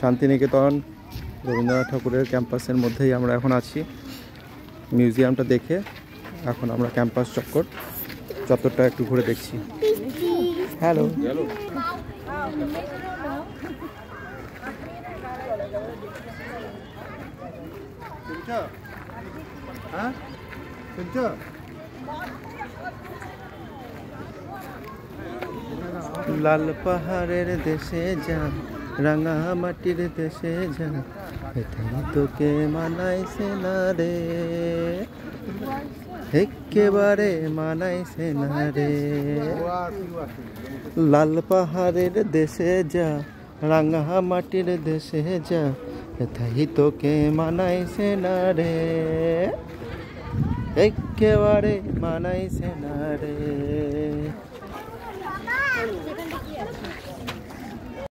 শান্তিনিকেতন রবীন্দ্রনাথ ঠাকুরের ক্যাম্পাসের মধ্যেই আমরা এখন আছি। মিউজিয়ামটা দেখে এখন আমরা ক্যাম্পাস চত্বরটা একটু ঘুরে দেখছি। হ্যালো, লাল পাহাড়ের দেশে যা, রাঙা মাটির দেশে যা, এখানে তোকে মানাইছে না রে, একেবারে মানাইছে না রে। লাল পাহাড়ের দেশে যা, রাঙা মাটির দেশে যা, এথাই তোকে মানাইছে না রে, একেবারে মানাইছে না রে।